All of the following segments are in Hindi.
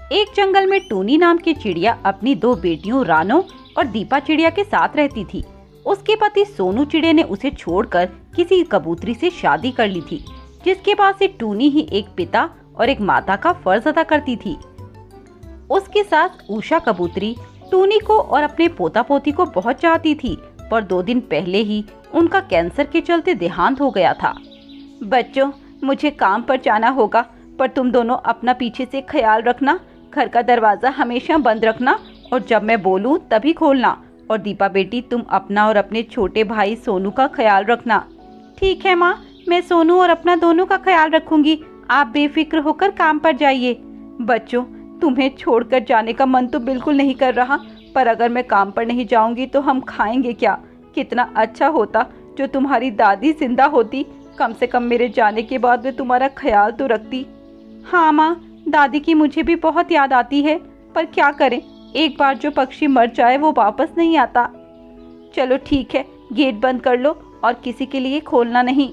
एक जंगल में टूनी नाम की चिड़िया अपनी दो बेटियों रानो और दीपा चिड़िया के साथ रहती थी। उसके पति सोनू चिड़िया ने उसे छोड़कर किसी कबूतरी से शादी कर ली थी, जिसके बाद से टूनी ही एक पिता और एक माता का फर्ज अदा करती थी। उसके साथ उषा कबूतरी टूनी को और अपने पोता पोती को बहुत चाहती थी, पर 2 दिन पहले ही उनका कैंसर के चलते देहांत हो गया था। बच्चों, मुझे काम पर जाना होगा, पर तुम दोनों अपना पीछे से ख्याल रखना। घर का दरवाजा हमेशा बंद रखना और जब मैं बोलूं तभी खोलना। और दीपा बेटी, तुम अपना और अपने छोटे भाई सोनू का ख्याल रखना। ठीक है माँ, मैं सोनू और अपना दोनों का ख्याल रखूंगी। आप बेफिक्र होकर काम पर जाइए। बच्चों, तुम्हें छोड़कर जाने का मन तो बिल्कुल नहीं कर रहा, पर अगर मैं काम पर नहीं जाऊंगी तो हम खाएंगे क्या? कितना अच्छा होता जो तुम्हारी दादी जिंदा होती। कम से कम मेरे जाने के बाद वे तुम्हारा ख्याल तो रखती। हाँ माँ, दादी की मुझे भी बहुत याद आती है, पर क्या करें, एक बार जो पक्षी मर जाए वो वापस नहीं आता। चलो ठीक है, गेट बंद कर लो और किसी के लिए खोलना नहीं।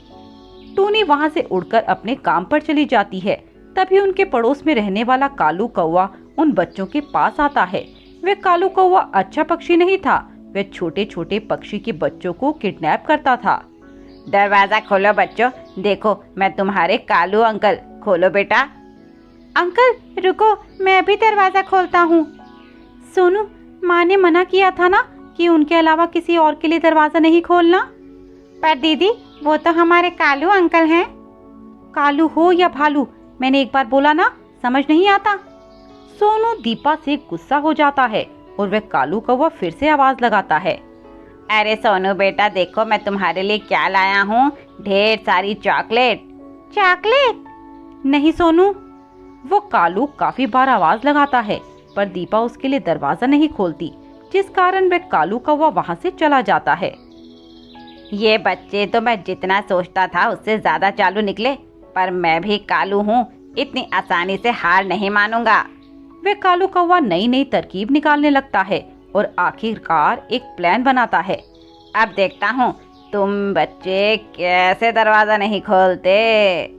टूनी वहाँ से उड़कर अपने काम पर चली जाती है। तभी उनके पड़ोस में रहने वाला कालू कौवा उन बच्चों के पास आता है। वह कालू कौवा अच्छा पक्षी नहीं था, वह छोटे छोटे पक्षी के बच्चों को किडनैप करता था। दरवाजा खोलो बच्चों, देखो मैं तुम्हारे कालू अंकल। खोलो बेटा। अंकल रुको, मैं अभी दरवाजा खोलता हूँ। सोनू, माँ ने मना किया था ना कि उनके अलावा किसी और के लिए दरवाजा नहीं खोलना। पर दीदी, वो तो हमारे कालू अंकल हैं। कालू हो या भालू, मैंने एक बार बोला ना, समझ नहीं आता। सोनू दीपा से गुस्सा हो जाता है और वह कालू कौवा फिर से आवाज लगाता है। अरे सोनू बेटा, देखो मैं तुम्हारे लिए क्या लाया हूँ, ढेर सारी चॉकलेट। चॉकलेट? नहीं सोनू। वो कालू काफी बार आवाज लगाता है, पर दीपा उसके लिए दरवाजा नहीं खोलती, जिस कारण वह कालू कौवा वहाँ से चला जाता है। ये बच्चे तो मैं जितना सोचता था उससे ज्यादा चालू निकले, पर मैं भी कालू हूँ, इतनी आसानी से हार नहीं मानूंगा। वह कालू कौवा नई नई तरकीब निकालने लगता है और आखिरकार एक प्लान बनाता है। अब देखता हूँ तुम बच्चे कैसे दरवाजा नहीं खोलते।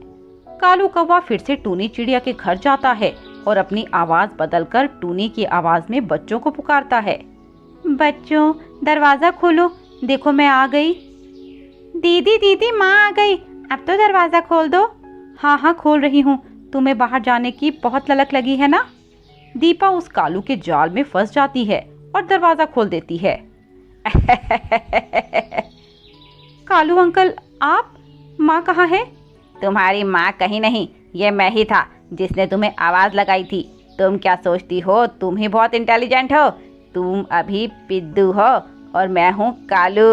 कालू कौवा फिर से टूनी चिड़िया के घर जाता है और अपनी आवाज बदलकर टूनी की आवाज में बच्चों को पुकारता है। बच्चों, दरवाजा खोलो, देखो मैं आ गई। दीदी दीदी, माँ आ गई, अब तो दरवाजा खोल दो। हाँ हाँ, खोल रही हूँ, तुम्हें बाहर जाने की बहुत ललक लगी है ना। दीपा उस कालू के जाल में फंस जाती है और दरवाजा खोल देती है। कालू अंकल, आप? माँ कहाँ है? तुम्हारी माँ कहीं नहीं, ये मैं ही था जिसने तुम्हें आवाज लगाई थी। तुम क्या सोचती हो तुम ही बहुत इंटेलिजेंट हो? तुम अभी पिद्दू हो और मैं हूँ कालू।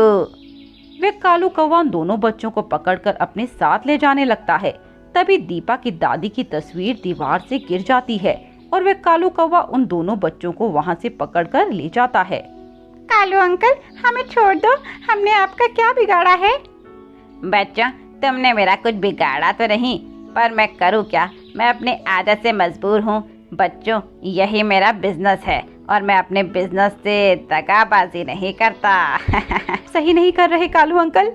वे कालू कौवा दोनों बच्चों को पकड़कर अपने साथ ले जाने लगता है। तभी दीपा की दादी की तस्वीर दीवार से गिर जाती है और वे कालू कौवा उन दोनों बच्चों को वहाँ से पकड़कर ले जाता है। कालू अंकल, हमें छोड़ दो, हमने आपका क्या बिगाड़ा है? बच्चा, तुमने मेरा कुछ बिगाड़ा तो नहीं, पर मैं करूँ क्या, मैं अपनी आदत से मजबूर हूँ। बच्चों, यही मेरा बिजनेस है और मैं अपने बिजनेस से दगाबाजी नहीं करता। सही नहीं कर रहे कालू अंकल।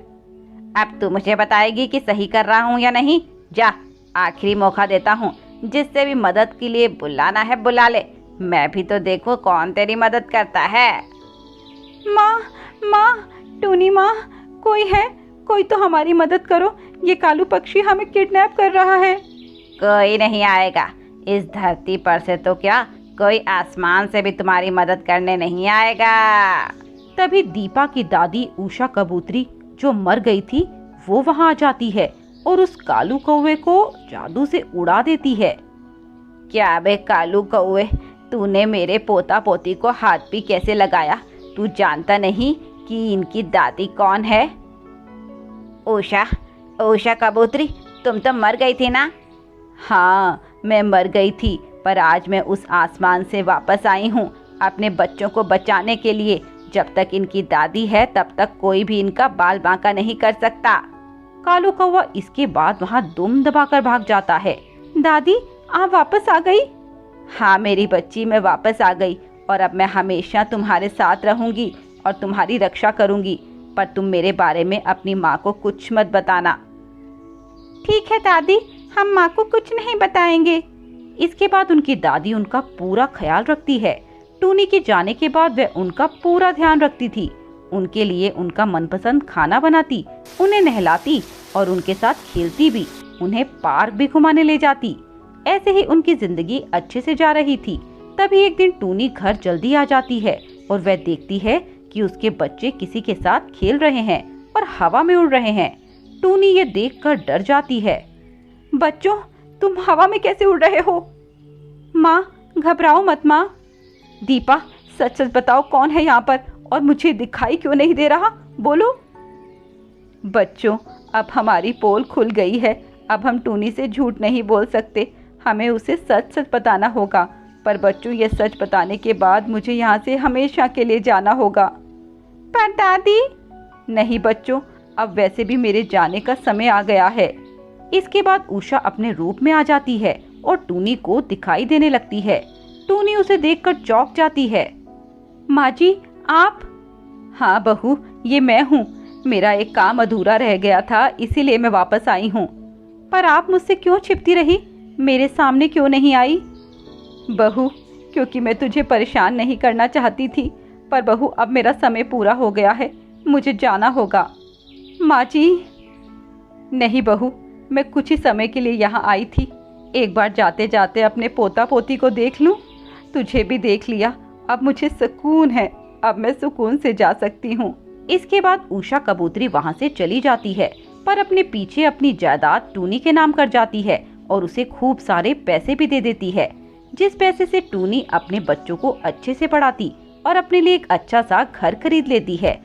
अब तू मुझे बताएगी कि सही कर रहा हूँ या नहीं। जा, आखिरी मौका देता हूँ, जिससे भी मदद के लिए बुलाना है बुला ले। मैं भी तो देखूं कौन तेरी मदद करता है। माँ, माँ, टूनी माँ, कोई है? कोई तो हमारी मदद करो, ये कालू पक्षी हमें किडनैप कर रहा है। कोई नहीं आएगा, इस धरती पर से तो क्या, कोई आसमान से भी तुम्हारी मदद करने नहीं आएगा। तभी दीपा की दादी उषा कबूतरी, जो मर गई थी, वो वहाँ आ जाती है और उस कालू कौवे को जादू से उड़ा देती है। क्या बे कालू कौवे, तूने मेरे पोता पोती को हाथ भी कैसे लगाया? तू जानता नहीं कि इनकी दादी कौन है? उषा कबूतरी, तुम तो मर गई थी ना? हाँ, मैं मर गई थी, पर आज मैं उस आसमान से वापस आई हूँ अपने बच्चों को बचाने के लिए। जब तक इनकी दादी है तब तक कोई भी इनका बाल बांका नहीं कर सकता। कालू कौवा इसके बाद वहाँ दुम दबाकर भाग जाता है। दादी, आप वापस आ गई? हाँ मेरी बच्ची, मैं वापस आ गई और अब मैं हमेशा तुम्हारे साथ रहूंगी और तुम्हारी रक्षा करूंगी, पर तुम मेरे बारे में अपनी माँ को कुछ मत बताना। ठीक है दादी, हम माँ को कुछ नहीं बताएंगे। इसके बाद उनकी दादी उनका पूरा ख्याल रखती है। टूनी के जाने के बाद वह उनका पूरा ध्यान रखती थी, उनके लिए उनका मनपसंद खाना बनाती, उन्हें नहलाती और उनके साथ खेलती भी, उन्हें पार्क भी घुमाने ले जाती। ऐसे ही उनकी जिंदगी अच्छे से जा रही थी। तभी एक दिन टूनी घर जल्दी आ जाती है और वह देखती है कि उसके बच्चे किसी के साथ खेल रहे हैं और हवा में उड़ रहे हैं। टूनी ये देखकर डर जाती है। बच्चों, तुम हवा में कैसे उड़ रहे हो? माँ, घबराओ मत माँ। दीपा, सच सच बताओ, कौन है यहाँ पर और मुझे दिखाई क्यों नहीं दे रहा? बोलो। बच्चों, अब हमारी पोल खुल गई है। अब हम टूनी से झूठ नहीं बोल सकते, हमें उसे सच सच बताना होगा। पर बच्चों, ये सच बताने के बाद मुझे यहाँ से हमेशा के लिए जाना होगा। पर दादी। नहीं बच्चों, अब वैसे भी मेरे जाने का समय आ गया है। इसके बाद उषा अपने रूप में आ जाती है और टूनी को दिखाई देने लगती है। टूनी उसे देखकर चौंक जाती है। माँ जी, आप? हाँ बहू, ये मैं हूँ। मेरा एक काम अधूरा रह गया था, इसीलिए मैं वापस आई हूँ। पर आप मुझसे क्यों छिपती रही? मेरे सामने क्यों नहीं आई? बहू, क्योंकि मैं तुझे परेशान नहीं करना चाहती थी। पर बहू, अब मेरा समय पूरा हो गया है, मुझे जाना होगा। माँ जी। नहीं बहू, मैं कुछ ही समय के लिए यहाँ आई थी। एक बार जाते जाते अपने पोता पोती को देख लूँ। तुझे भी देख लिया, अब मुझे सुकून है। अब मैं सुकून से जा सकती हूँ। इसके बाद उषा कबूतरी वहाँ से चली जाती है, पर अपने पीछे अपनी जायदाद टूनी के नाम कर जाती है और उसे खूब सारे पैसे भी दे देती है, जिस पैसे से टूनी अपने बच्चों को अच्छे से पढ़ाती और अपने लिए एक अच्छा सा घर खरीद लेती है।